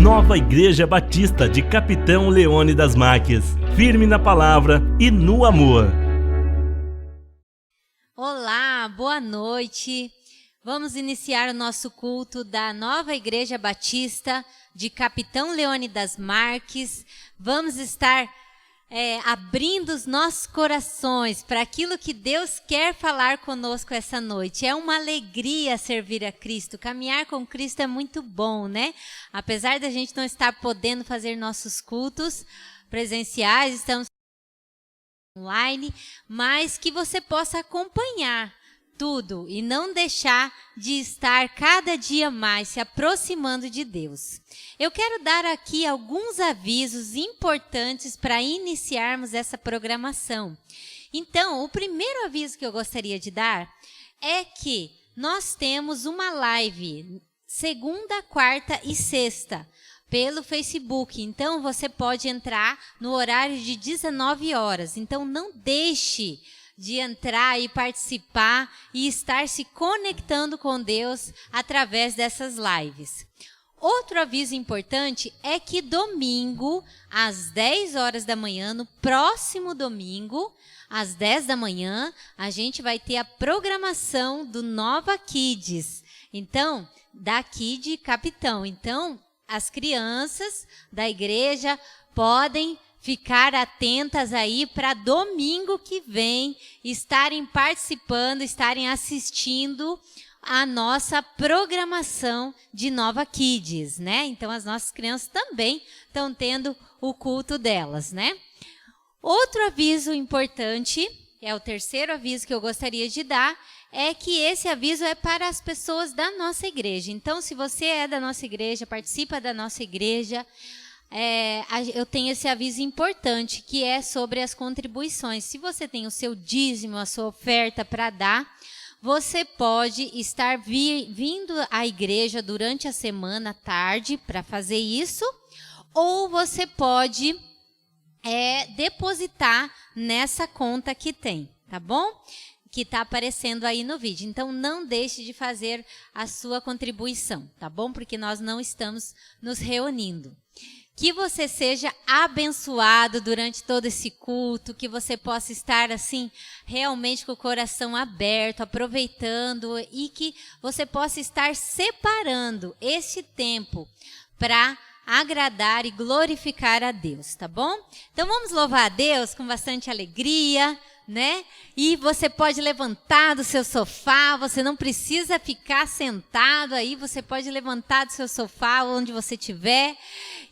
Nova Igreja Batista de Capitão Leônidas Marques, firme na palavra e no amor. Olá, boa noite. Vamos iniciar o nosso culto da Nova Igreja Batista de Capitão Leônidas Marques. Vamos estar abrindo os nossos corações para aquilo que Deus quer falar conosco essa noite. É uma alegria servir a Cristo. Caminhar com Cristo é muito bom, né? Apesar da gente não estar podendo fazer nossos cultos presenciais, estamos online, mas que você possa acompanhar tudo e não deixar de estar cada dia mais se aproximando de Deus. Eu quero dar aqui alguns avisos importantes para iniciarmos essa programação. Então, o primeiro aviso que eu gostaria de dar é que nós temos uma live segunda, quarta e sexta pelo Facebook. Então, você pode entrar no horário de 19 horas. Então, não deixe de entrar e participar e estar se conectando com Deus através dessas lives. Outro aviso importante é que domingo, às 10 horas da manhã, no próximo domingo, às 10 da manhã, a gente vai ter a programação do Nova Kids. Então, daqui de Capitão. Então, as crianças da igreja podem ficar atentas aí para domingo que vem estarem participando, estarem assistindo a nossa programação de Nova Kids, né? Então, as nossas crianças também estão tendo o culto delas, né? Outro aviso importante, é o terceiro aviso que eu gostaria de dar, é que esse aviso é para as pessoas da nossa igreja. Então, se você é da nossa igreja, participa da nossa igreja, eu tenho esse aviso importante, que é sobre as contribuições. Se você tem o seu dízimo, a sua oferta para dar, você pode estar vindo à igreja durante a semana, à tarde, para fazer isso, ou você pode depositar nessa conta que tem, tá bom? Que está aparecendo aí no vídeo. Então, não deixe de fazer a sua contribuição, tá bom? Porque nós não estamos nos reunindo. Que você seja abençoado durante todo esse culto, que você possa estar assim, realmente com o coração aberto, aproveitando, e que você possa estar separando esse tempo para agradar e glorificar a Deus, tá bom? Então vamos louvar a Deus com bastante alegria, né? E você pode levantar do seu sofá, você não precisa ficar sentado aí, você pode levantar do seu sofá, onde você estiver,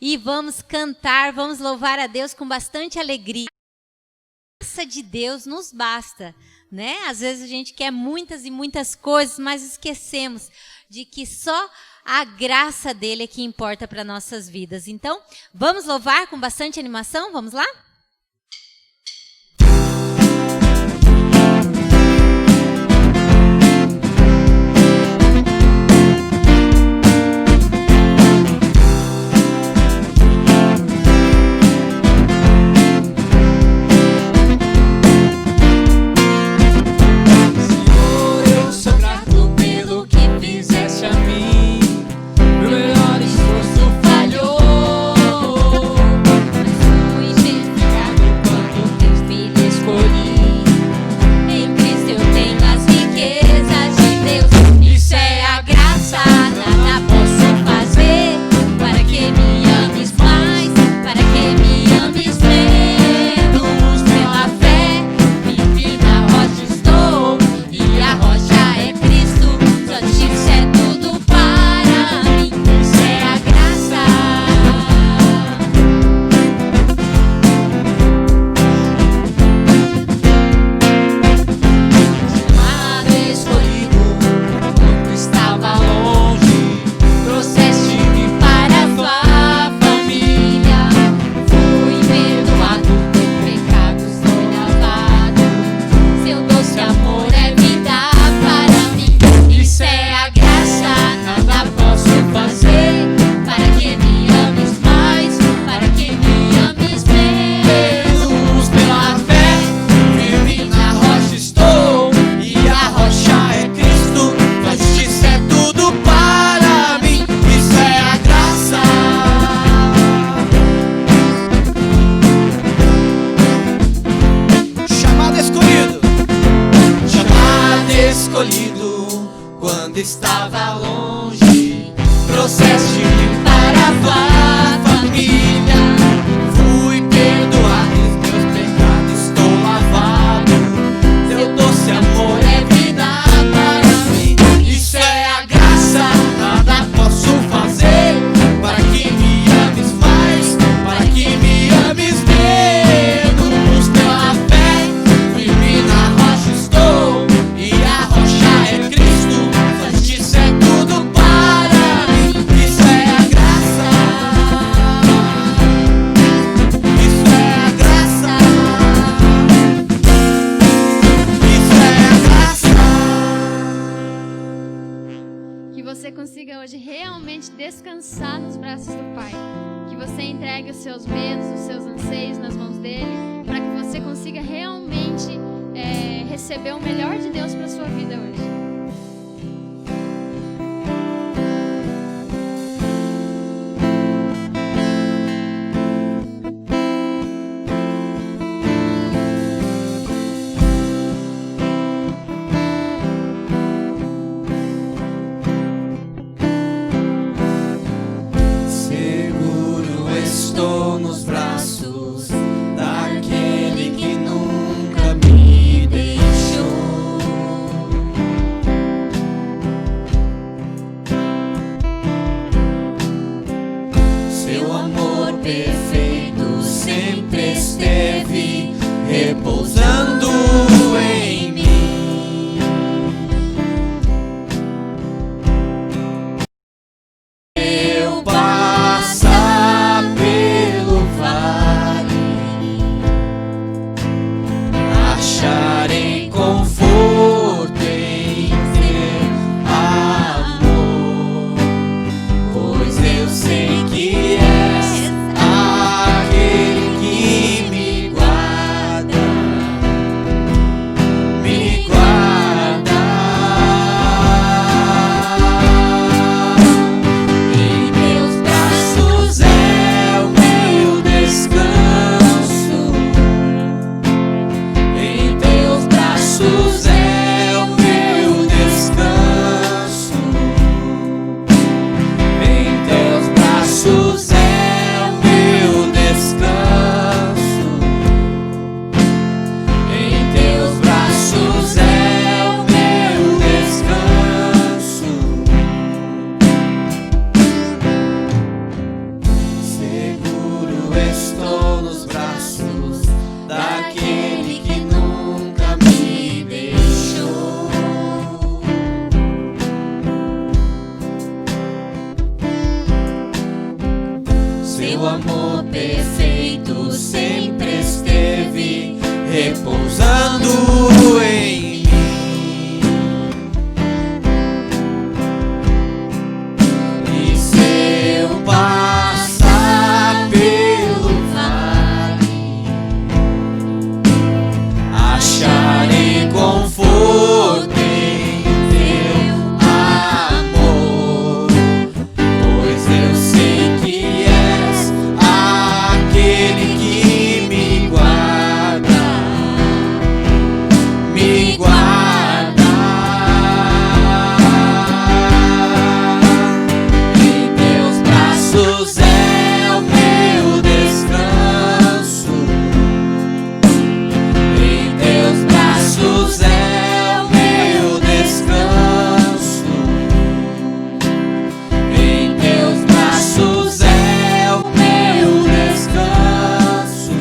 e vamos cantar, vamos louvar a Deus com bastante alegria. A graça de Deus nos basta, né? Às vezes a gente quer muitas e muitas coisas, mas esquecemos de que só a graça dele é que importa para nossas vidas. Então, vamos louvar com bastante animação? Vamos lá? Meu melhor esforço falhou, mas fui consiga hoje realmente descansar nos braços do Pai. Que você entregue os seus medos, os seus anseios nas mãos dele, para que você consiga realmente receber o melhor de Deus para a sua vida hoje. Estou nos braços daquele que nunca me deixou. Seu amor perfeito sempre esteve repousando em mim. Eu passar pelo vale, acharei conforto em teu amor, pois eu sei que és aquele que me guarda, me guarda. Em teus braços é o meu descanso, em teus braços é o meu descanso, em teus braços é o meu descanso, em teus braços é o meu descanso. Seguro estou nos braços daquele que nunca me deixou. Seu amor perfeito sempre esteve repousando em mim. E se eu passar pelo vale, acharei conforto em teu amor, pois eu sei que és aquele que me guarda, me guarda. Em teus braços é o meu descanso, em teus braços é o meu descanso, em teus braços é o meu descanso,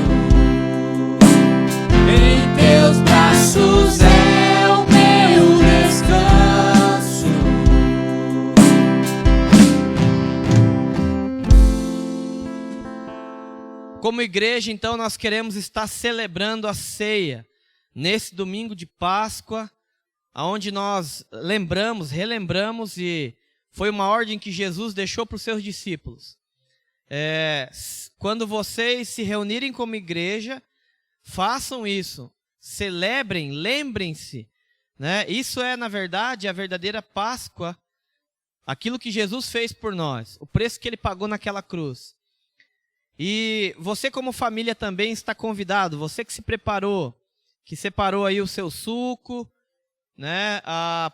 em teus braços é o meu descanso. Como igreja, então, nós queremos estar celebrando a ceia nesse domingo de Páscoa, onde nós relembramos, e foi uma ordem que Jesus deixou para os seus discípulos. Quando vocês se reunirem como igreja, façam isso, celebrem, lembrem-se, né? Isso é, na verdade, a verdadeira Páscoa, aquilo que Jesus fez por nós, o preço que ele pagou naquela cruz. E você como família também está convidado, você que se preparou, que separou aí o seu suco, né,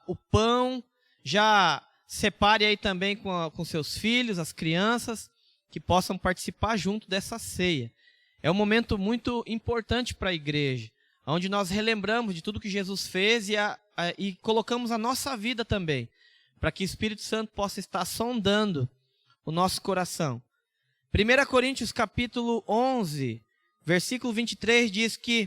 o pão, já separe aí também com seus filhos, as crianças, que possam participar junto dessa ceia. É um momento muito importante para a igreja, onde nós relembramos de tudo que Jesus fez e colocamos a nossa vida também, para que o Espírito Santo possa estar sondando o nosso coração. 1 Coríntios capítulo 11, versículo 23 diz que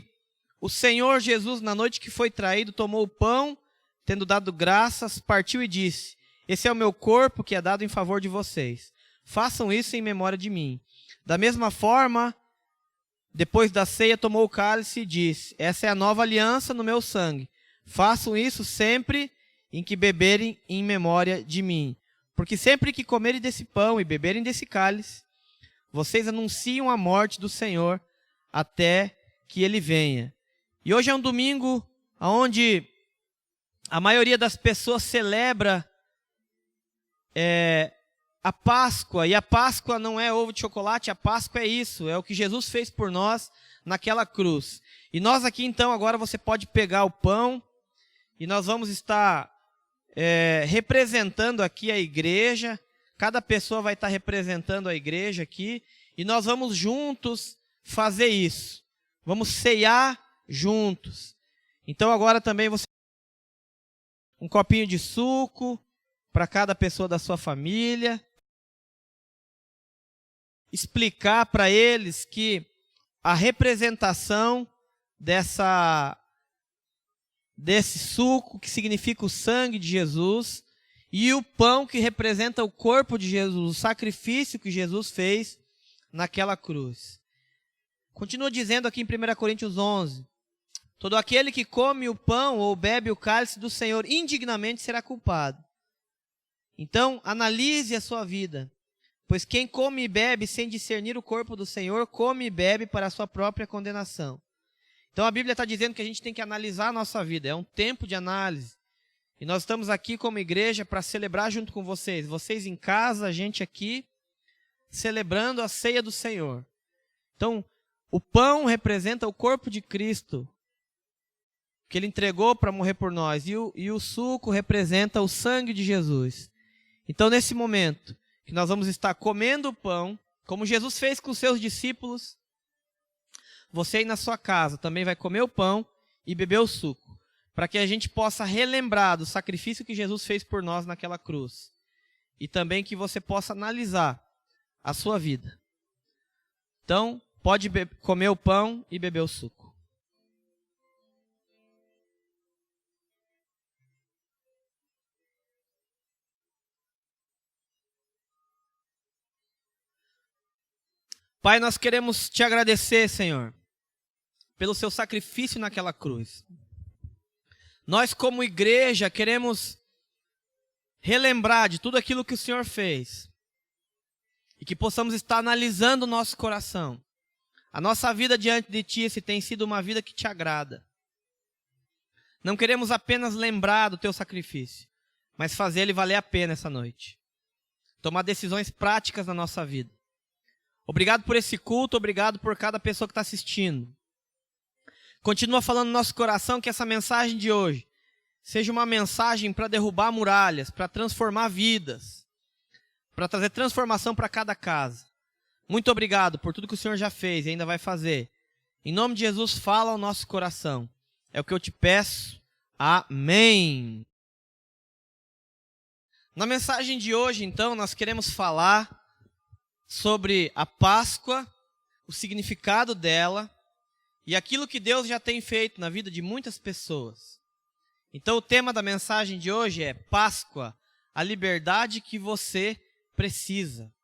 o Senhor Jesus, na noite que foi traído, tomou o pão, tendo dado graças, partiu e disse: esse é o meu corpo que é dado em favor de vocês. Façam isso em memória de mim. Da mesma forma, depois da ceia, tomou o cálice e disse: essa é a nova aliança no meu sangue. Façam isso sempre em que beberem em memória de mim. Porque sempre que comerem desse pão e beberem desse cálice, vocês anunciam a morte do Senhor até que Ele venha. E hoje é um domingo onde a maioria das pessoas celebra a Páscoa. E a Páscoa não é ovo de chocolate, a Páscoa é isso, é o que Jesus fez por nós naquela cruz. E nós aqui então, agora você pode pegar o pão e nós vamos estar representando aqui a igreja. Cada pessoa vai estar representando a igreja aqui. E nós vamos juntos fazer isso. Vamos ceiar juntos. Então agora também você um copinho de suco para cada pessoa da sua família. Explicar para eles que a representação desse suco, que significa o sangue de Jesus, e o pão, que representa o corpo de Jesus, o sacrifício que Jesus fez naquela cruz. Continua dizendo aqui em 1 Coríntios 11, todo aquele que come o pão ou bebe o cálice do Senhor indignamente será culpado. Então, analise a sua vida, pois quem come e bebe sem discernir o corpo do Senhor, come e bebe para a sua própria condenação. Então a Bíblia está dizendo que a gente tem que analisar a nossa vida, é um tempo de análise. E nós estamos aqui como igreja para celebrar junto com vocês. Vocês em casa, a gente aqui, celebrando a ceia do Senhor. Então, o pão representa o corpo de Cristo, que Ele entregou para morrer por nós. E o suco representa o sangue de Jesus. Então, nesse momento, que nós vamos estar comendo o pão, como Jesus fez com os seus discípulos, você aí na sua casa também vai comer o pão e beber o suco, para que a gente possa relembrar do sacrifício que Jesus fez por nós naquela cruz. E também que você possa analisar a sua vida. Então, pode comer o pão e beber o suco. Pai, nós queremos te agradecer, Senhor, pelo seu sacrifício naquela cruz. Nós, como igreja, queremos relembrar de tudo aquilo que o Senhor fez. E que possamos estar analisando o nosso coração. A nossa vida diante de Ti, se tem sido uma vida que te agrada. Não queremos apenas lembrar do teu sacrifício, mas fazer ele valer a pena essa noite. Tomar decisões práticas na nossa vida. Obrigado por esse culto, obrigado por cada pessoa que está assistindo. Continua falando no nosso coração que essa mensagem de hoje seja uma mensagem para derrubar muralhas, para transformar vidas, para trazer transformação para cada casa. Muito obrigado por tudo que o Senhor já fez e ainda vai fazer. Em nome de Jesus, fala ao nosso coração. É o que eu te peço. Amém. Na mensagem de hoje, então, nós queremos falar sobre a Páscoa, o significado dela e aquilo que Deus já tem feito na vida de muitas pessoas. Então o tema da mensagem de hoje é Páscoa, a liberdade que você precisa.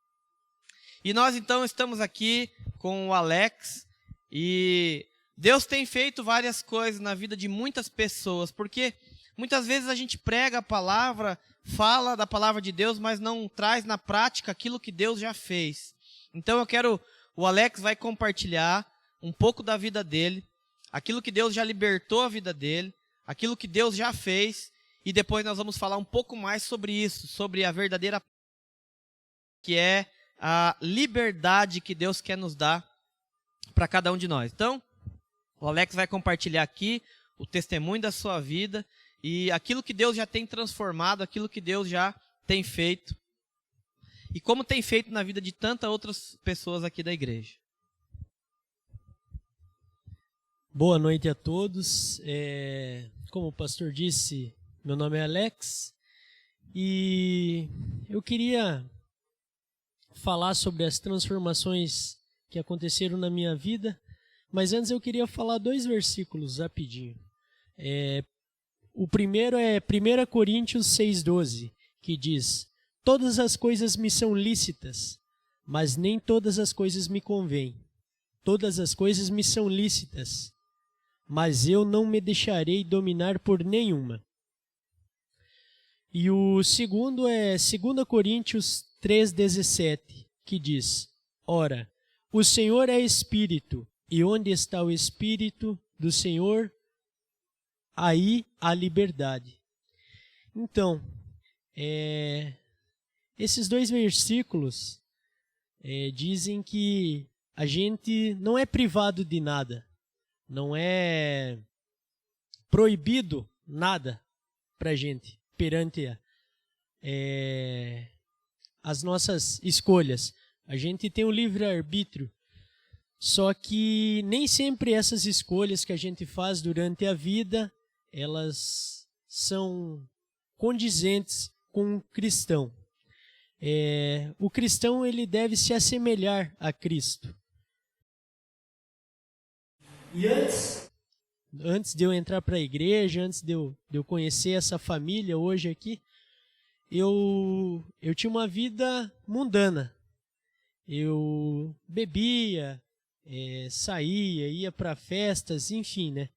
E nós então estamos aqui com o Alex e Deus tem feito várias coisas na vida de muitas pessoas, porque muitas vezes a gente prega a palavra, fala da palavra de Deus, mas não traz na prática aquilo que Deus já fez. Então o Alex vai compartilhar um pouco da vida dele, aquilo que Deus já libertou a vida dele, aquilo que Deus já fez, e depois nós vamos falar um pouco mais sobre isso, sobre a verdadeira, que é a liberdade que Deus quer nos dar para cada um de nós. Então, o Alex vai compartilhar aqui o testemunho da sua vida, e aquilo que Deus já tem transformado, aquilo que Deus já tem feito. E como tem feito na vida de tantas outras pessoas aqui da igreja. Boa noite a todos. Como o pastor disse, meu nome é Alex. E eu queria falar sobre as transformações que aconteceram na minha vida. Mas antes eu queria falar 2 versículos rapidinho. O primeiro é 1 Coríntios 6,12, que diz: todas as coisas me são lícitas, mas nem todas as coisas me convêm. Todas as coisas me são lícitas, mas eu não me deixarei dominar por nenhuma. E o segundo é 2 Coríntios 3,17, que diz: Ora, o Senhor é Espírito, e onde está o Espírito do Senhor, aí há liberdade. Então, esses dois versículos dizem que a gente não é privado de nada, não é proibido nada para a gente perante as nossas escolhas. A gente tem o livre-arbítrio, só que nem sempre essas escolhas que a gente faz durante a vida, elas são condizentes com o cristão. O cristão, ele deve se assemelhar a Cristo. E antes de eu entrar para a igreja, antes de eu conhecer essa família hoje aqui, eu tinha uma vida mundana. Eu bebia, saía, ia para festas, enfim, né?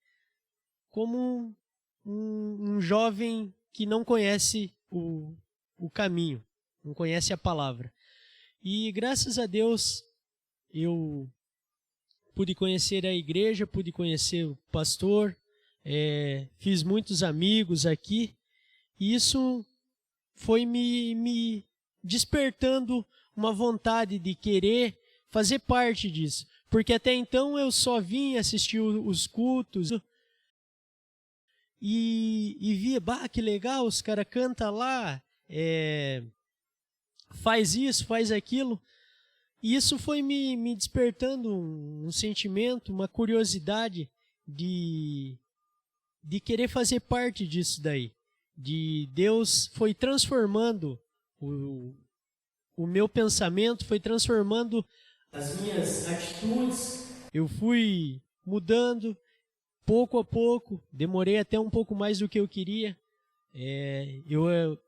Como um jovem que não conhece o caminho, não conhece a palavra. E graças a Deus eu pude conhecer a igreja, pude conhecer o pastor, fiz muitos amigos aqui, e isso foi me despertando uma vontade de querer fazer parte disso. Porque até então eu só vim assistir os cultos e via, que legal, os caras cantam lá, faz isso, faz aquilo. E isso foi me despertando um sentimento, uma curiosidade de querer fazer parte disso daí. Deus foi transformando o meu pensamento, foi transformando as minhas atitudes. Eu fui mudando pouco a pouco, demorei até um pouco mais do que eu queria. Eu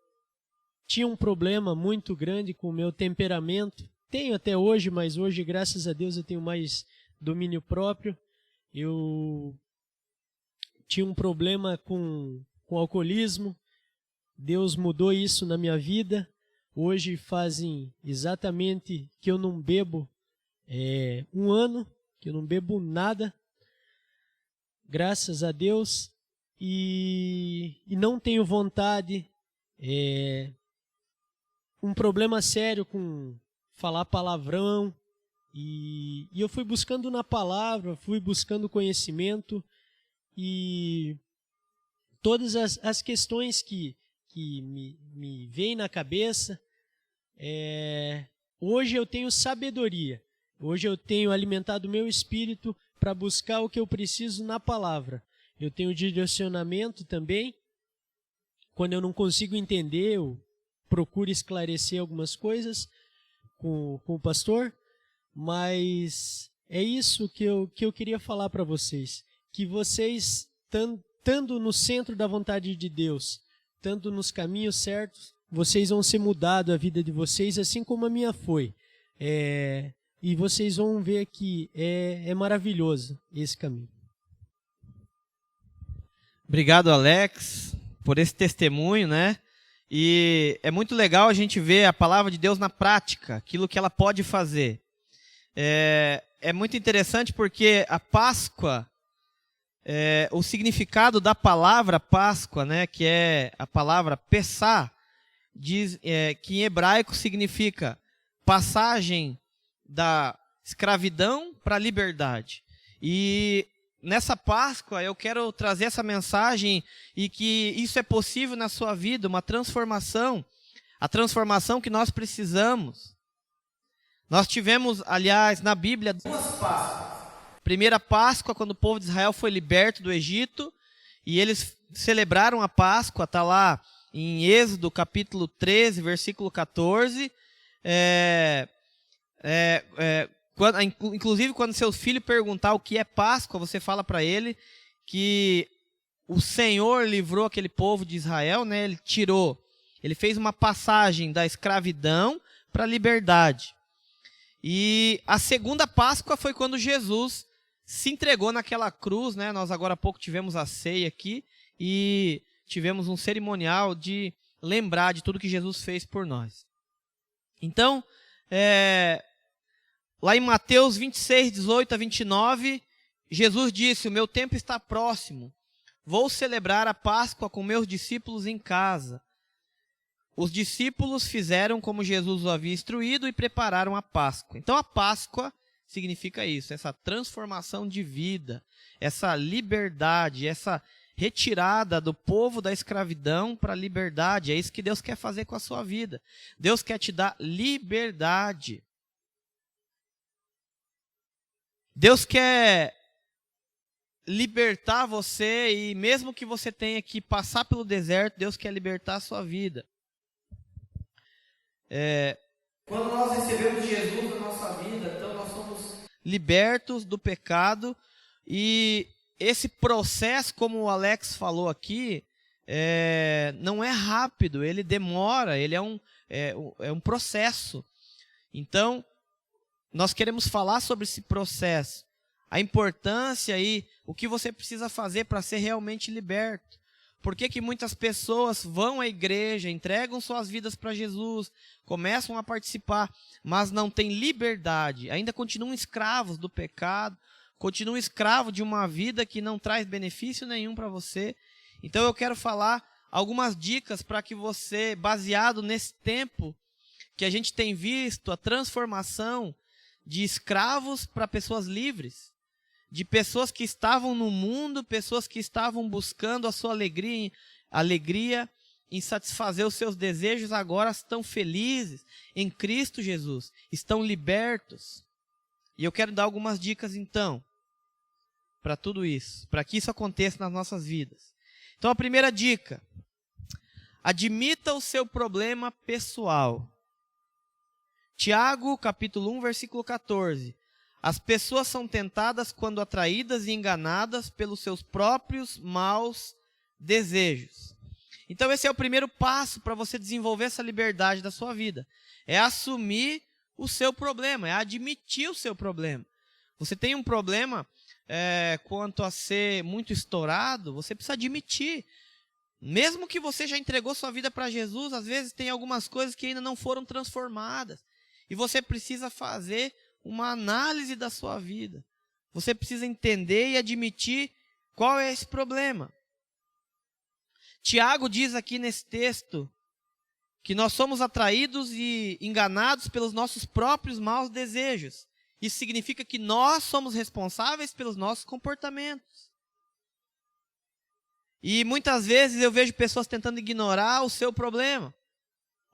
tinha um problema muito grande com o meu temperamento. Tenho até hoje, mas hoje, graças a Deus, eu tenho mais domínio próprio. Eu tinha um problema com alcoolismo. Deus mudou isso na minha vida. Hoje fazem exatamente que eu não bebo 1 ano, que eu não bebo nada. Graças a Deus. E não tenho vontade. Um problema sério com falar palavrão, e eu fui buscando na palavra, fui buscando conhecimento, e todas as questões que me vêm na cabeça, hoje eu tenho sabedoria, hoje eu tenho alimentado o meu espírito para buscar o que eu preciso na palavra. Eu tenho direcionamento também, quando eu não consigo entender, eu procuro esclarecer algumas coisas com o pastor, mas é isso que eu queria falar para vocês, que vocês, estando no centro da vontade de Deus, estando nos caminhos certos, vocês vão ser mudados a vida de vocês, assim como a minha foi. E vocês vão ver que é maravilhoso esse caminho. Obrigado, Alex, por esse testemunho, né? E é muito legal a gente ver a palavra de Deus na prática, aquilo que ela pode fazer. É muito interessante porque a Páscoa, o significado da palavra Páscoa, né, que é a palavra Pessá, diz que em hebraico significa passagem da escravidão para a liberdade. E nessa Páscoa eu quero trazer essa mensagem e que isso é possível na sua vida, uma transformação, a transformação que nós precisamos. Nós tivemos, aliás, na Bíblia, 2 Páscoas. Primeira Páscoa, quando o povo de Israel foi liberto do Egito, e eles celebraram a Páscoa, está lá em Êxodo capítulo 13, versículo 14, inclusive quando seu filho perguntar o que é Páscoa, você fala para ele que o Senhor livrou aquele povo de Israel, né? Ele fez uma passagem da escravidão para a liberdade. E a segunda Páscoa foi quando Jesus se entregou naquela cruz, né? Nós agora há pouco tivemos a ceia aqui e tivemos um cerimonial de lembrar de tudo que Jesus fez por nós. Então, lá em Mateus 26, 18 a 29, Jesus disse: o meu tempo está próximo, vou celebrar a Páscoa com meus discípulos em casa. Os discípulos fizeram como Jesus os havia instruído e prepararam a Páscoa. Então a Páscoa significa isso, essa transformação de vida, essa liberdade, essa retirada do povo da escravidão para a liberdade. É isso que Deus quer fazer com a sua vida. Deus quer te dar liberdade. Deus quer libertar você, e mesmo que você tenha que passar pelo deserto, Deus quer libertar a sua vida. Quando nós recebemos Jesus na nossa vida, então nós somos libertos do pecado, e esse processo, como o Alex falou aqui, não é rápido, ele demora, ele é um processo. Então, nós queremos falar sobre esse processo, a importância e o que você precisa fazer para ser realmente liberto. Por que muitas pessoas vão à igreja, entregam suas vidas para Jesus, começam a participar, mas não têm liberdade, ainda continuam escravos do pecado, continuam escravos de uma vida que não traz benefício nenhum para você? Então eu quero falar algumas dicas para que você, baseado nesse tempo que a gente tem visto, a transformação de escravos para pessoas livres, de pessoas que estavam no mundo, pessoas que estavam buscando a sua alegria em satisfazer os seus desejos, agora estão felizes em Cristo Jesus, estão libertos. E eu quero dar algumas dicas então, para tudo isso, para que isso aconteça nas nossas vidas. Então a primeira dica: admita o seu problema pessoal. Tiago, capítulo 1, versículo 14. As pessoas são tentadas quando atraídas e enganadas pelos seus próprios maus desejos. Então esse é o primeiro passo para você desenvolver essa liberdade da sua vida. É assumir o seu problema, é admitir o seu problema. Você tem um problema quanto a ser muito estourado, você precisa admitir. Mesmo que você já entregou sua vida para Jesus, às vezes tem algumas coisas que ainda não foram transformadas. E você precisa fazer uma análise da sua vida. Você precisa entender e admitir qual é esse problema. Tiago diz aqui nesse texto que nós somos atraídos e enganados pelos nossos próprios maus desejos. Isso significa que nós somos responsáveis pelos nossos comportamentos. E muitas vezes eu vejo pessoas tentando ignorar o seu problema,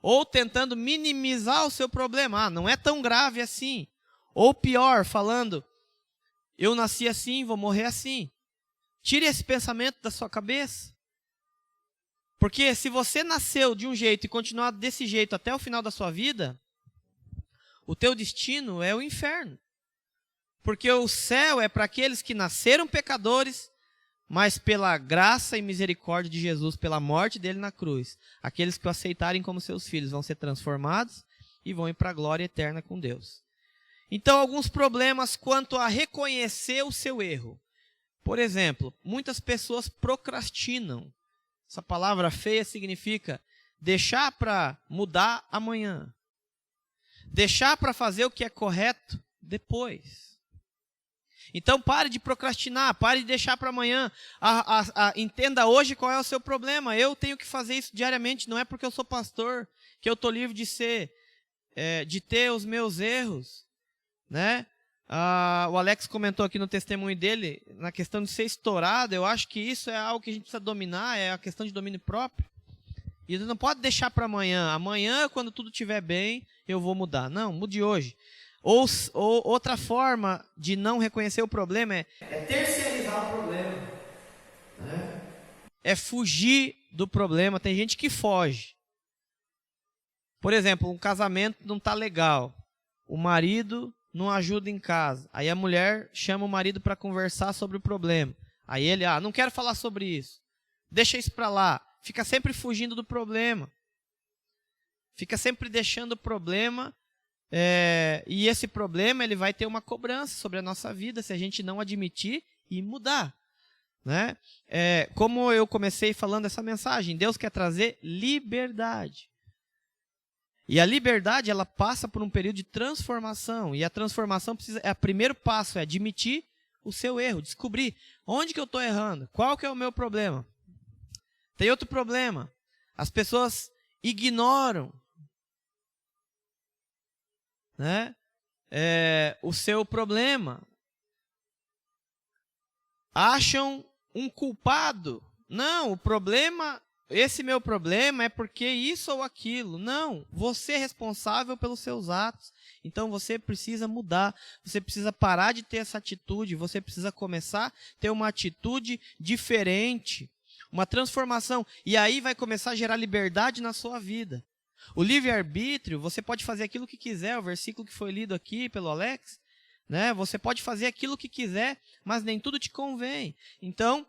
ou tentando minimizar o seu problema. Não é tão grave assim. Ou pior, falando: eu nasci assim, vou morrer assim. Tire esse pensamento da sua cabeça. Porque se você nasceu de um jeito e continuar desse jeito até o final da sua vida, o teu destino é o inferno. Porque o céu é para aqueles que nasceram pecadores, mas pela graça e misericórdia de Jesus, pela morte dele na cruz, aqueles que o aceitarem como seus filhos vão ser transformados e vão ir para a glória eterna com Deus. Então, alguns problemas quanto a reconhecer o seu erro. Por exemplo, muitas pessoas procrastinam. Essa palavra feia significa deixar para mudar amanhã. Deixar para fazer o que é correto depois. Então pare de procrastinar, pare de deixar para amanhã. Entenda hoje qual é o seu problema. Eu tenho que fazer isso diariamente, não é porque eu sou pastor que eu estou livre de ter os meus erros. Né? O Alex comentou aqui no testemunho dele, na questão de ser estourado. Eu acho que isso é algo que a gente precisa dominar, é a questão de domínio próprio. E você não pode deixar para amanhã. Amanhã, quando tudo estiver bem, eu vou mudar. Não, mude hoje. Ou outra forma de não reconhecer o problema é terceirizar o problema. Né? É fugir do problema. Tem gente que foge. Por exemplo, um casamento não está legal. O marido não ajuda em casa. Aí a mulher chama o marido para conversar sobre o problema. Aí ele, não quero falar sobre isso. Deixa isso para lá. Fica sempre fugindo do problema. Fica sempre deixando o problema. E esse problema ele vai ter uma cobrança sobre a nossa vida se a gente não admitir e mudar. né? Como eu comecei falando essa mensagem, Deus quer trazer liberdade. E a liberdade, ela passa por um período de transformação. E a transformação o primeiro passo é admitir o seu erro, descobrir onde que eu estou errando, qual que é o meu problema. Tem outro problema, as pessoas ignoram, né, o seu problema, acham um culpado. Não, o problema, esse meu problema é porque isso ou aquilo. Não, você é responsável pelos seus atos. Então você precisa mudar, você precisa parar de ter essa atitude, você precisa começar a ter uma atitude diferente, uma transformação. E aí vai começar a gerar liberdade na sua vida. O livre-arbítrio, você pode fazer aquilo que quiser, o versículo que foi lido aqui pelo Alex, né? Você pode fazer aquilo que quiser, mas nem tudo te convém. Então,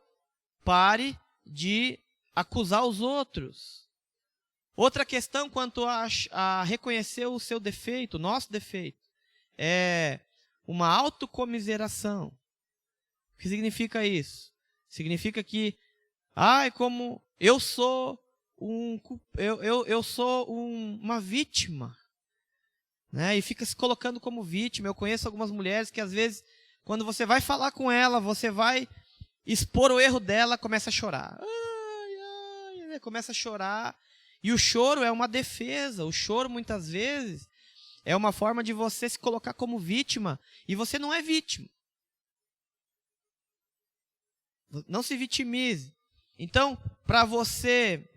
pare de acusar os outros. Outra questão quanto a reconhecer o seu defeito, o nosso defeito, é uma autocomiseração. O que significa isso? Significa que, como eu sou uma vítima, né? E fica se colocando como vítima. Eu conheço algumas mulheres que às vezes, quando você vai falar com ela, você vai expor o erro dela, começa a chorar. Começa a chorar. E o choro é uma defesa. O choro, muitas vezes, é uma forma de você se colocar como vítima. E você não é vítima. Não se vitimize. Então, para você...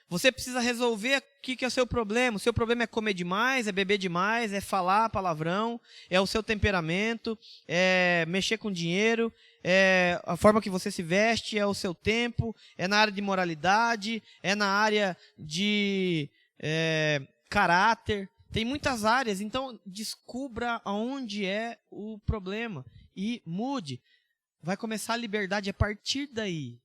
você precisa resolver o que é o seu problema. O seu problema é comer demais, é beber demais, é falar palavrão, é o seu temperamento, é mexer com dinheiro, é a forma que você se veste, é o seu tempo, é na área de moralidade, é na área de caráter. Tem muitas áreas, então descubra aonde é o problema e mude. Vai começar a liberdade a partir daí.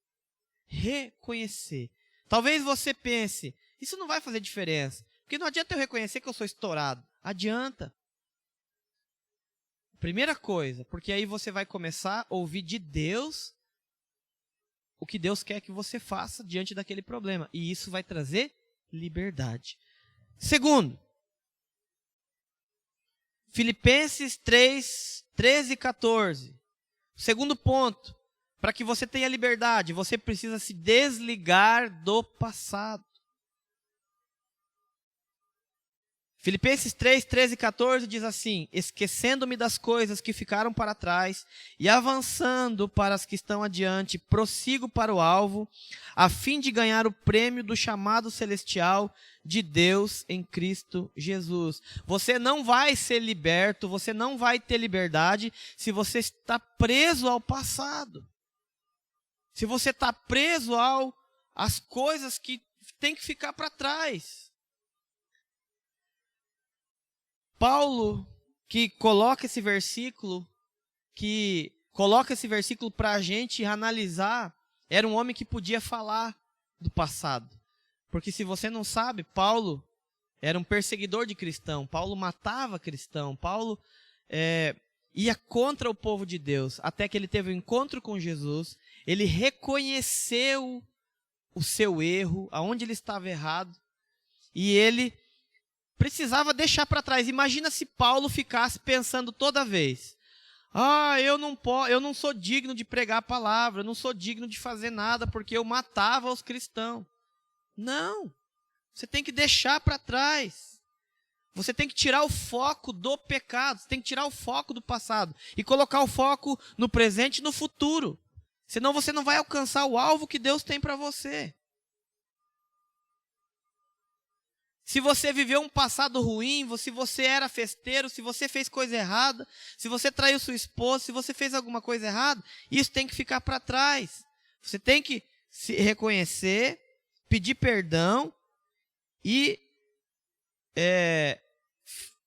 Reconhecer. Talvez você pense, isso não vai fazer diferença. Porque não adianta eu reconhecer que eu sou estourado. Adianta. Primeira coisa, porque aí você vai começar a ouvir de Deus o que Deus quer que você faça diante daquele problema. E isso vai trazer liberdade. Segundo, Filipenses 3, 13 e 14. Segundo ponto. Para que você tenha liberdade, você precisa se desligar do passado. Filipenses 3, 13 e 14 diz assim: esquecendo-me das coisas que ficaram para trás e avançando para as que estão adiante, prossigo para o alvo, a fim de ganhar o prêmio do chamado celestial de Deus em Cristo Jesus. Você não vai ser liberto, você não vai ter liberdade se você está preso ao passado. Se você está preso às coisas que tem que ficar para trás. Paulo, que coloca esse versículo para a gente analisar, era um homem que podia falar do passado. Porque se você não sabe, Paulo era um perseguidor de cristão. Paulo matava cristão. Paulo ia contra o povo de Deus, até que ele teve um encontro com Jesus. Ele reconheceu o seu erro, aonde ele estava errado, e ele precisava deixar para trás. Imagina se Paulo ficasse pensando toda vez: eu não sou digno de pregar a palavra, eu não sou digno de fazer nada porque eu matava os cristãos. Não, você tem que deixar para trás. Você tem que tirar o foco do pecado, você tem que tirar o foco do passado e colocar o foco no presente e no futuro. Senão você não vai alcançar o alvo que Deus tem para você. Se você viveu um passado ruim, se você era festeiro, se você fez coisa errada, se você traiu sua esposa, se você fez alguma coisa errada, isso tem que ficar para trás. Você tem que se reconhecer, pedir perdão e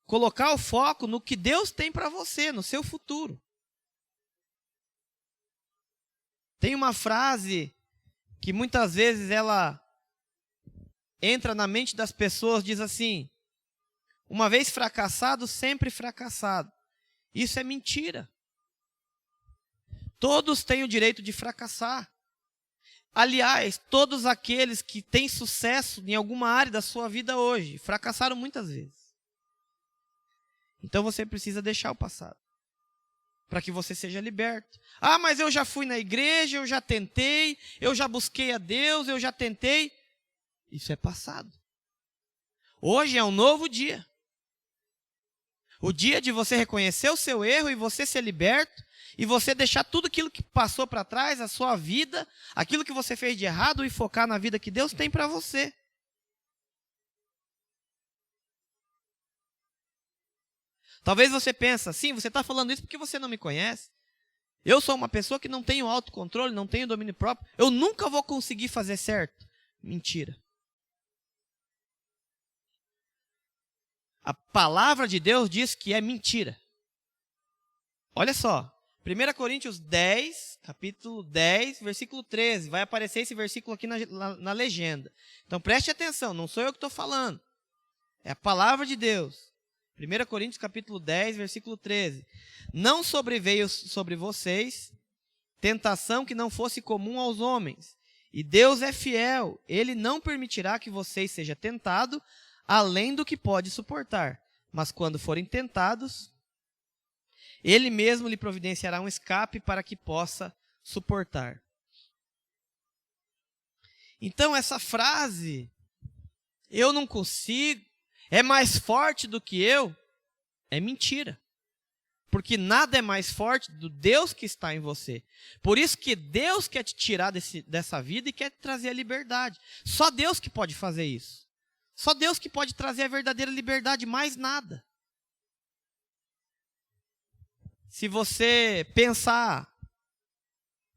colocar o foco no que Deus tem para você, no seu futuro. Tem uma frase que muitas vezes ela entra na mente das pessoas, diz assim: uma vez fracassado, sempre fracassado. Isso é mentira. Todos têm o direito de fracassar. Aliás, todos aqueles que têm sucesso em alguma área da sua vida hoje, fracassaram muitas vezes. Então você precisa deixar o passado, para que você seja liberto. Ah, mas eu já fui na igreja, eu já tentei, eu já busquei a Deus, eu já tentei. Isso é passado. Hoje é um novo dia. O dia de você reconhecer o seu erro e você ser liberto, e você deixar tudo aquilo que passou para trás, a sua vida, aquilo que você fez de errado, e focar na vida que Deus tem para você. Talvez você pense, sim, você está falando isso porque você não me conhece. Eu sou uma pessoa que não tenho autocontrole, não tenho domínio próprio. Eu nunca vou conseguir fazer certo. Mentira. A palavra de Deus diz que é mentira. Olha só. 1 Coríntios 10, capítulo 10, versículo 13. Vai aparecer esse versículo aqui na legenda. Então preste atenção, não sou eu que estou falando. É a palavra de Deus. 1 Coríntios capítulo 10, versículo 13. Não sobreveio sobre vocês tentação que não fosse comum aos homens. E Deus é fiel. Ele não permitirá que vocês sejam tentados além do que pode suportar. Mas quando forem tentados, Ele mesmo lhe providenciará um escape para que possa suportar. Então essa frase, eu não consigo, é mais forte do que eu, é mentira. Porque nada é mais forte do Deus que está em você. Por isso que Deus quer te tirar dessa vida e quer te trazer a liberdade. Só Deus que pode fazer isso. Só Deus que pode trazer a verdadeira liberdade, mais nada. Se você pensar,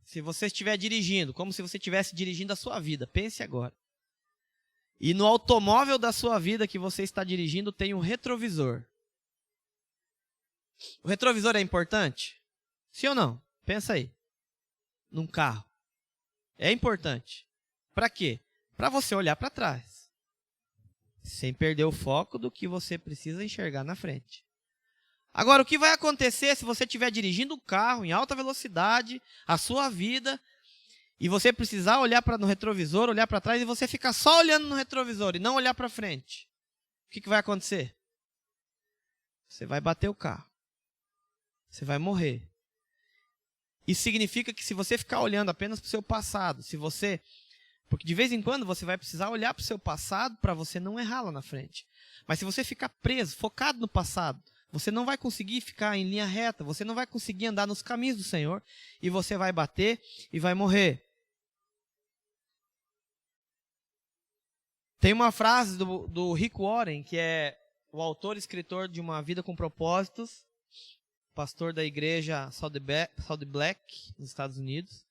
se você estiver dirigindo, como se você estivesse dirigindo a sua vida, pense agora. E no automóvel da sua vida que você está dirigindo tem um retrovisor. O retrovisor é importante? Sim ou não? Pensa aí. Num carro. É importante. Para quê? Para você olhar para trás. Sem perder o foco do que você precisa enxergar na frente. Agora, o que vai acontecer se você estiver dirigindo um carro em alta velocidade, a sua vida, e você precisar olhar no retrovisor, olhar para trás, e você ficar só olhando no retrovisor e não olhar para frente? O que vai acontecer? Você vai bater o carro. Você vai morrer. Isso significa que se você ficar olhando apenas para o seu passado, porque de vez em quando você vai precisar olhar para o seu passado para você não errar lá na frente. Mas se você ficar preso, focado no passado, você não vai conseguir ficar em linha reta, você não vai conseguir andar nos caminhos do Senhor, e você vai bater e vai morrer. Tem uma frase do Rick Warren, que é o autor e escritor de Uma Vida com Propósitos, pastor da igreja Salt Black, nos Estados Unidos.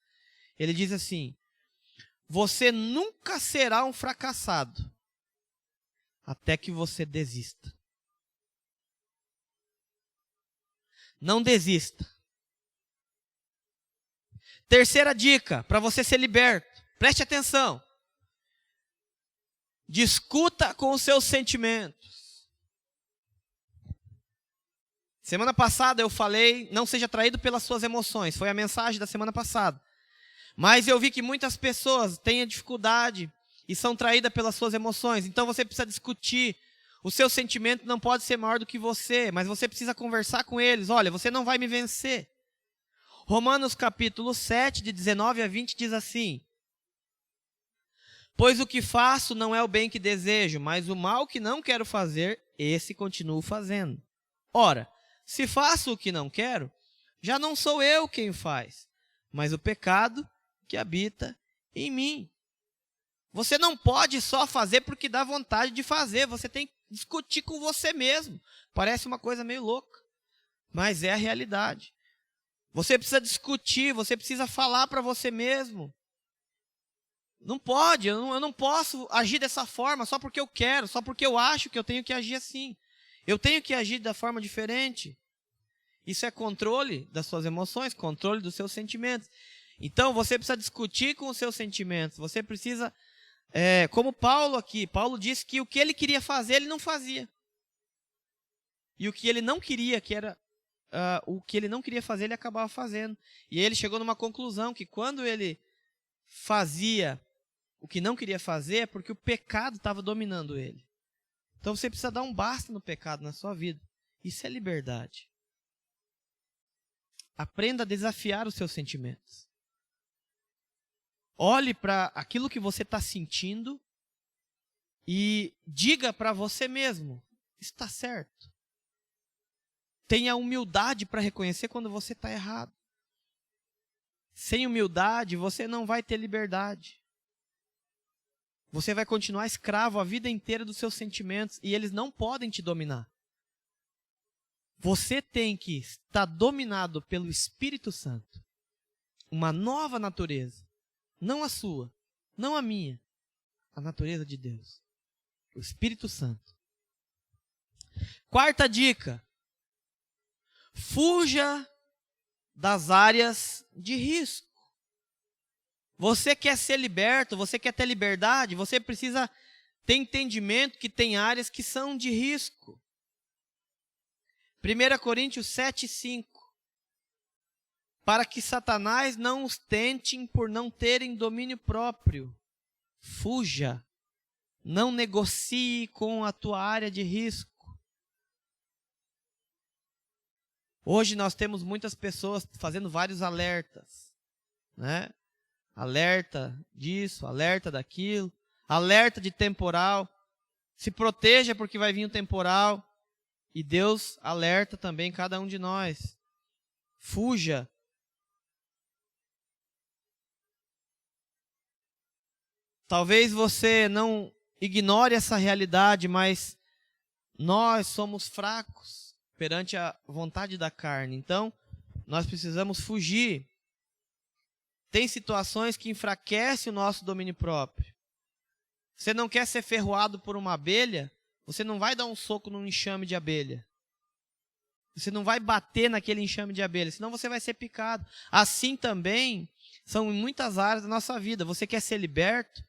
Ele diz assim: você nunca será um fracassado até que você desista. Não desista. Terceira dica, para você ser liberto. Preste atenção. Discuta com os seus sentimentos. Semana passada eu falei, não seja atraído pelas suas emoções. Foi a mensagem da semana passada. Mas eu vi que muitas pessoas têm dificuldade e são traídas pelas suas emoções. Então você precisa discutir. O seu sentimento não pode ser maior do que você, mas você precisa conversar com eles. Olha, você não vai me vencer. Romanos capítulo 7, de 19 a 20, diz assim: pois o que faço não é o bem que desejo, mas o mal que não quero fazer, esse continuo fazendo. Ora, se faço o que não quero, já não sou eu quem faz, mas o pecado que habita em mim. Você não pode só fazer porque dá vontade de fazer, você tem que discutir com você mesmo. Parece uma coisa meio louca, mas é a realidade. Você precisa discutir, você precisa falar para você mesmo. Não pode, eu não posso agir dessa forma só porque eu quero, só porque eu acho que eu tenho que agir assim. Eu tenho que agir da forma diferente. Isso é controle das suas emoções, controle dos seus sentimentos. Então você precisa discutir com os seus sentimentos, você precisa... como Paulo aqui, Paulo disse que o que ele queria fazer, ele não fazia. E o que ele não queria, que era o que ele não queria fazer, ele acabava fazendo. E ele chegou numa conclusão que quando ele fazia o que não queria fazer, é porque o pecado estava dominando ele. Então você precisa dar um basta no pecado na sua vida. Isso é liberdade. Aprenda a desafiar os seus sentimentos. Olhe para aquilo que você está sentindo e diga para você mesmo, está certo. Tenha humildade para reconhecer quando você está errado. Sem humildade, você não vai ter liberdade. Você vai continuar escravo a vida inteira dos seus sentimentos e eles não podem te dominar. Você tem que estar dominado pelo Espírito Santo. Uma nova natureza. Não a sua, não a minha. A natureza de Deus. O Espírito Santo. Quarta dica. Fuja das áreas de risco. Você quer ser liberto, você quer ter liberdade, você precisa ter entendimento que tem áreas que são de risco. 1 Coríntios 7:5. Para que Satanás não os tente por não terem domínio próprio. Fuja. Não negocie com a tua área de risco. Hoje nós temos muitas pessoas fazendo vários alertas, né? Alerta disso, alerta daquilo, alerta de temporal. Se proteja porque vai vir um temporal. E Deus alerta também cada um de nós. Fuja. Talvez você não ignore essa realidade, mas nós somos fracos perante a vontade da carne. Então, nós precisamos fugir. Tem situações que enfraquecem o nosso domínio próprio. Você não quer ser ferroado por uma abelha, você não vai dar um soco num enxame de abelha. Você não vai bater naquele enxame de abelha, senão você vai ser picado. Assim também são em muitas áreas da nossa vida. Você quer ser liberto?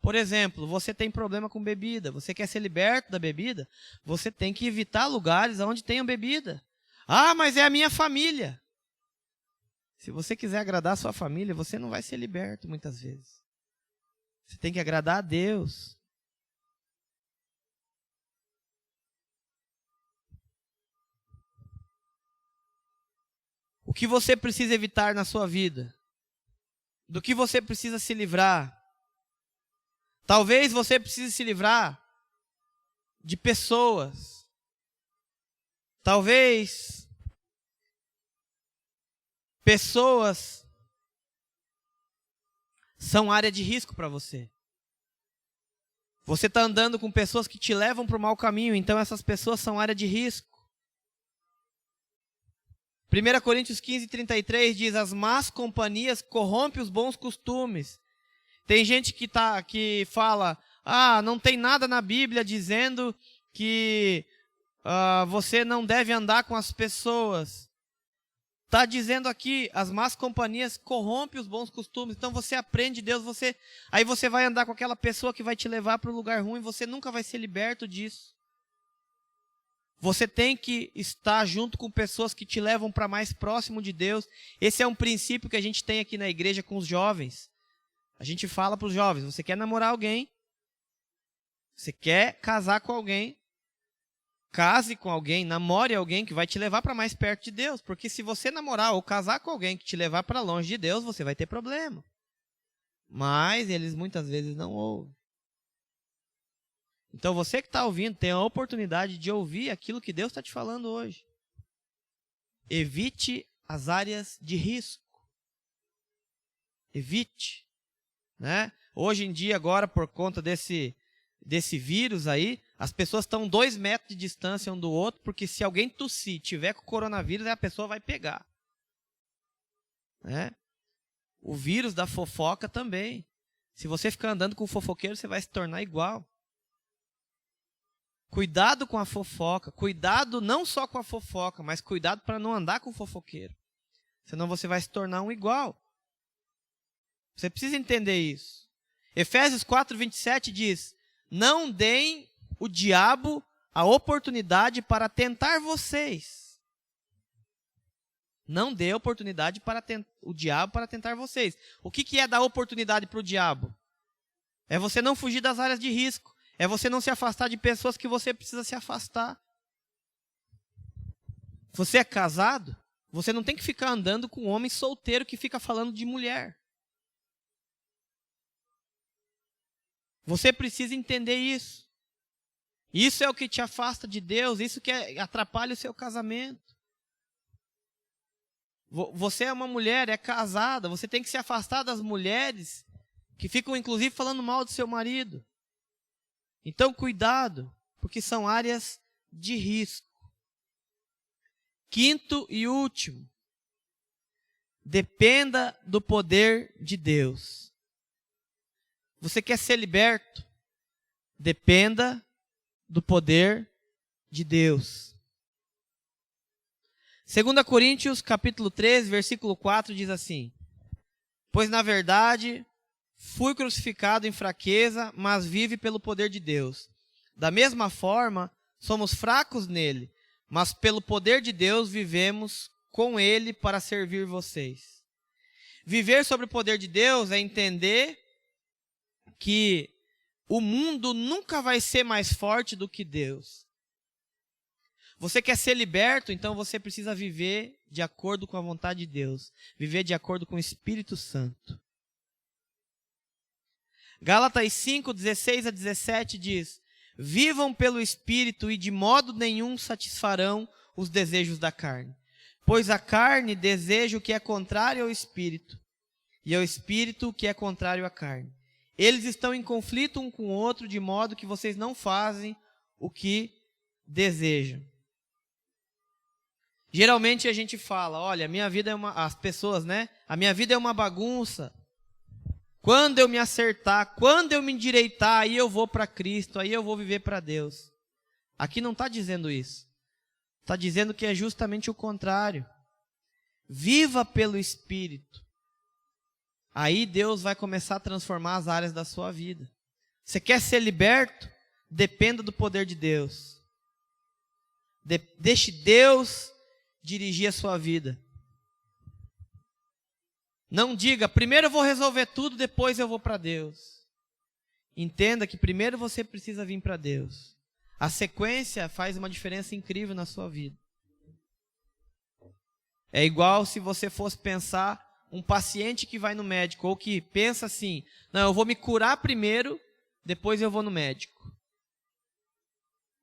Por exemplo, você tem problema com bebida. Você quer ser liberto da bebida? Você tem que evitar lugares onde tenham bebida. Ah, mas é a minha família. Se você quiser agradar a sua família, você não vai ser liberto muitas vezes. Você tem que agradar a Deus. O que você precisa evitar na sua vida? Do que você precisa se livrar? Talvez você precise se livrar de pessoas. Talvez pessoas são área de risco para você. Você está andando com pessoas que te levam para o mau caminho, então essas pessoas são área de risco. 1 Coríntios 15:33 diz: as más companhias corrompem os bons costumes. Tem gente que fala, não tem nada na Bíblia dizendo que você não deve andar com as pessoas. Está dizendo aqui, as más companhias corrompem os bons costumes. Então você aprende Deus, aí você vai andar com aquela pessoa que vai te levar para um lugar ruim, você nunca vai ser liberto disso. Você tem que estar junto com pessoas que te levam para mais próximo de Deus. Esse é um princípio que a gente tem aqui na igreja com os jovens. A gente fala para os jovens, você quer namorar alguém, você quer casar com alguém, case com alguém, namore alguém que vai te levar para mais perto de Deus. Porque se você namorar ou casar com alguém que te levar para longe de Deus, você vai ter problema. Mas eles muitas vezes não ouvem. Então você que está ouvindo, tem a oportunidade de ouvir aquilo que Deus está te falando hoje. Evite as áreas de risco. Evite. Né? Hoje em dia, agora, por conta desse vírus aí, as pessoas estão 2 metros de distância um do outro, porque se alguém tossir, tiver com coronavírus, a pessoa vai pegar. Né? O vírus da fofoca também. Se você ficar andando com fofoqueiro, você vai se tornar igual. Cuidado com a fofoca. Cuidado não só com a fofoca, mas cuidado para não andar com fofoqueiro. Senão você vai se tornar um igual. Você precisa entender isso. Efésios 4:27 diz: não deem o diabo a oportunidade para tentar vocês. Não dê oportunidade para o diabo para tentar vocês. O que é dar oportunidade para o diabo? É você não fugir das áreas de risco. É você não se afastar de pessoas que você precisa se afastar. Você é casado? Você não tem que ficar andando com um homem solteiro que fica falando de mulher. Você precisa entender isso. Isso é o que te afasta de Deus, isso que atrapalha o seu casamento. Você é uma mulher, é casada, você tem que se afastar das mulheres que ficam inclusive falando mal do seu marido. Então cuidado, porque são áreas de risco. Quinto e último, dependa do poder de Deus. Você quer ser liberto? Dependa do poder de Deus. 2 Coríntios capítulo 13, versículo 4 diz assim: pois na verdade fui crucificado em fraqueza, mas vive pelo poder de Deus. Da mesma forma, somos fracos nele, mas pelo poder de Deus vivemos com ele para servir vocês. Viver sobre o poder de Deus é entender que o mundo nunca vai ser mais forte do que Deus. Você quer ser liberto, então você precisa viver de acordo com a vontade de Deus. Viver de acordo com o Espírito Santo. Gálatas 5, 16 a 17 diz: vivam pelo Espírito e de modo nenhum satisfarão os desejos da carne. Pois a carne deseja o que é contrário ao Espírito, e ao Espírito o que é contrário à carne. Eles estão em conflito um com o outro, de modo que vocês não fazem o que desejam. Geralmente a gente fala, olha, a minha vida é as pessoas, né? A minha vida é uma bagunça. Quando eu me acertar, quando eu me endireitar, aí eu vou para Cristo, aí eu vou viver para Deus. Aqui não está dizendo isso. Está dizendo que é justamente o contrário. Viva pelo Espírito. Aí Deus vai começar a transformar as áreas da sua vida. Você quer ser liberto? Dependa do poder de Deus. Deixe Deus dirigir a sua vida. Não diga, primeiro eu vou resolver tudo, depois eu vou para Deus. Entenda que primeiro você precisa vir para Deus. A sequência faz uma diferença incrível na sua vida. É igual se você fosse pensar um paciente que vai no médico, ou que pensa assim, não, eu vou me curar primeiro, depois eu vou no médico.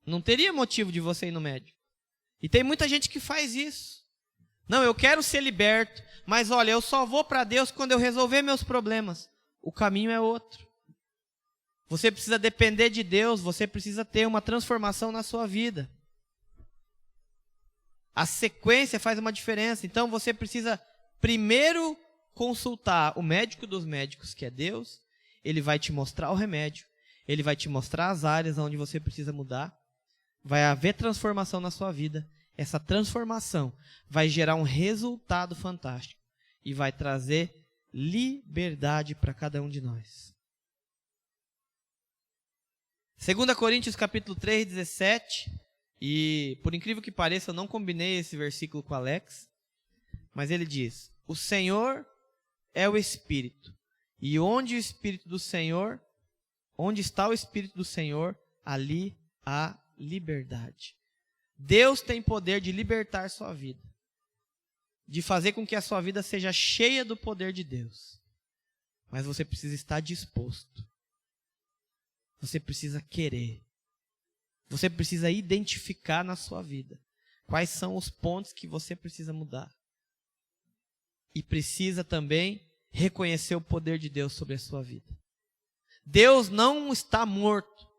Não teria motivo de você ir no médico. E tem muita gente que faz isso. Não, eu quero ser liberto, mas olha, eu só vou para Deus quando eu resolver meus problemas. O caminho é outro. Você precisa depender de Deus, você precisa ter uma transformação na sua vida. A sequência faz uma diferença, então você precisa primeiro consultar o médico dos médicos, que é Deus. Ele vai te mostrar o remédio, ele vai te mostrar as áreas onde você precisa mudar. Vai haver transformação na sua vida. Essa transformação vai gerar um resultado fantástico e vai trazer liberdade para cada um de nós. 2 Coríntios capítulo 3, 17, e por incrível que pareça, eu não combinei esse versículo com o Alex, mas ele diz: o Senhor é o Espírito, e onde está o Espírito do Senhor, ali há liberdade. Deus tem poder de libertar sua vida, de fazer com que a sua vida seja cheia do poder de Deus. Mas você precisa estar disposto. Você precisa querer. Você precisa identificar na sua vida quais são os pontos que você precisa mudar. E precisa também reconhecer o poder de Deus sobre a sua vida. Deus não está morto.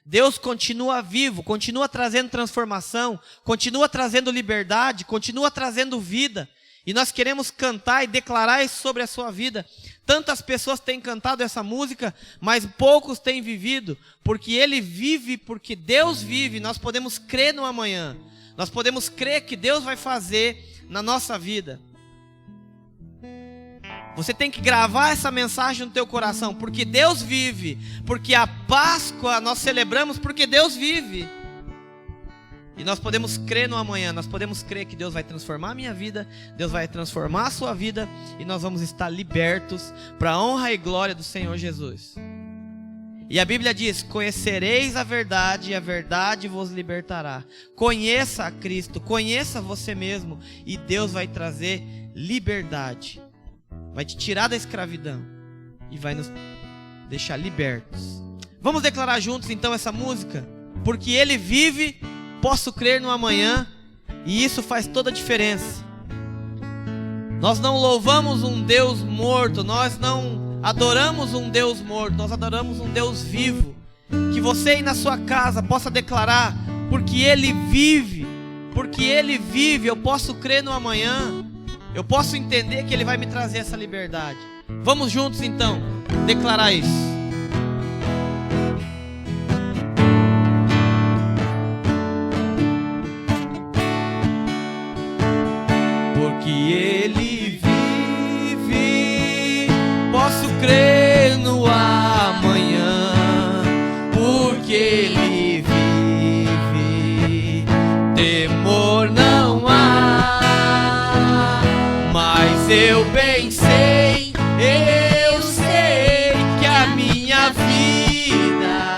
Deus continua vivo, continua trazendo transformação, continua trazendo liberdade, continua trazendo vida. E nós queremos cantar e declarar isso sobre a sua vida. Tantas pessoas têm cantado essa música, mas poucos têm vivido. Porque Ele vive, porque Deus vive, nós podemos crer no amanhã. Nós podemos crer que Deus vai fazer na nossa vida. Você tem que gravar essa mensagem no teu coração, porque Deus vive, porque a Páscoa nós celebramos porque Deus vive. E nós podemos crer no amanhã, nós podemos crer que Deus vai transformar a minha vida, Deus vai transformar a sua vida, e nós vamos estar libertos para a honra e glória do Senhor Jesus. E a Bíblia diz: conhecereis a verdade e a verdade vos libertará. Conheça a Cristo, conheça você mesmo, e Deus vai trazer liberdade. Vai te tirar da escravidão e vai nos deixar libertos. Vamos declarar juntos então essa música? Porque Ele vive, posso crer no amanhã, e isso faz toda a diferença. Nós não louvamos um Deus morto, nós não adoramos um Deus morto, nós adoramos um Deus vivo. Que você aí na sua casa possa declarar: porque Ele vive, eu posso crer no amanhã, eu posso entender que Ele vai me trazer essa liberdade. Vamos juntos então declarar isso. Porque Ele vive, posso crer no amanhã. Porque Ele vive, temor não há. Mas eu bem sei, eu sei que a minha vida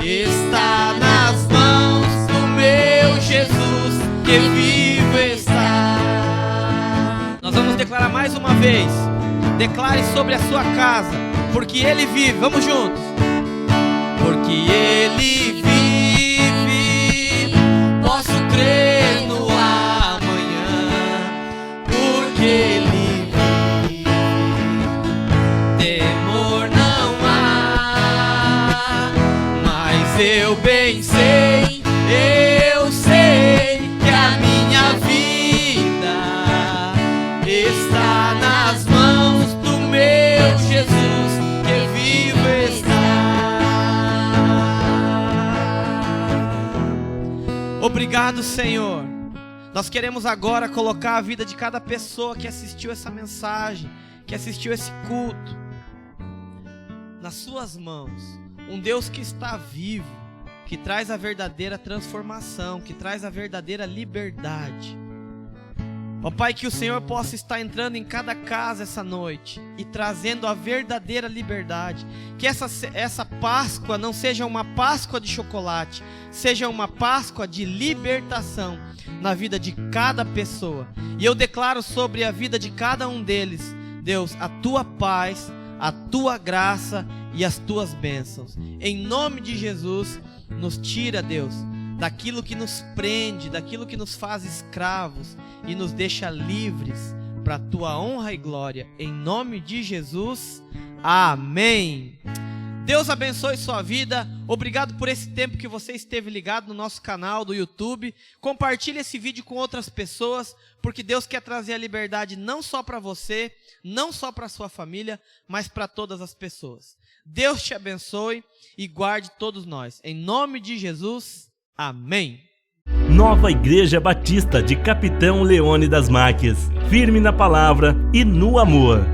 está nas mãos do meu Jesus, que vivo está. Nós vamos declarar mais uma vez. Declare sobre a sua casa: porque Ele vive. Vamos juntos. Porque Ele vive, posso crer no amanhã. Porque Ele vive, temor não há. Mas eu bem sei, eu sei que a minha vida está nas mãos do meu Jesus, que vivo está. Obrigado, Senhor. Nós queremos agora colocar a vida de cada pessoa que assistiu essa mensagem, que assistiu esse culto, nas suas mãos. Um Deus que está vivo, que traz a verdadeira transformação, que traz a verdadeira liberdade. Ó Pai, que o Senhor possa estar entrando em cada casa essa noite e trazendo a verdadeira liberdade. Que essa Páscoa não seja uma Páscoa de chocolate, seja uma Páscoa de libertação na vida de cada pessoa. E eu declaro sobre a vida de cada um deles, Deus, a Tua paz, a Tua graça e as Tuas bênçãos. Em nome de Jesus, nos tira, Deus, daquilo que nos prende, daquilo que nos faz escravos, e nos deixa livres para a Tua honra e glória. Em nome de Jesus, amém. Deus abençoe sua vida. Obrigado por esse tempo que você esteve ligado no nosso canal do YouTube. Compartilhe esse vídeo com outras pessoas, porque Deus quer trazer a liberdade não só para você, não só para sua família, mas para todas as pessoas. Deus te abençoe e guarde todos nós. Em nome de Jesus, amém. Nova Igreja Batista de Capitão Leônidas Marques. Firme na palavra e no amor.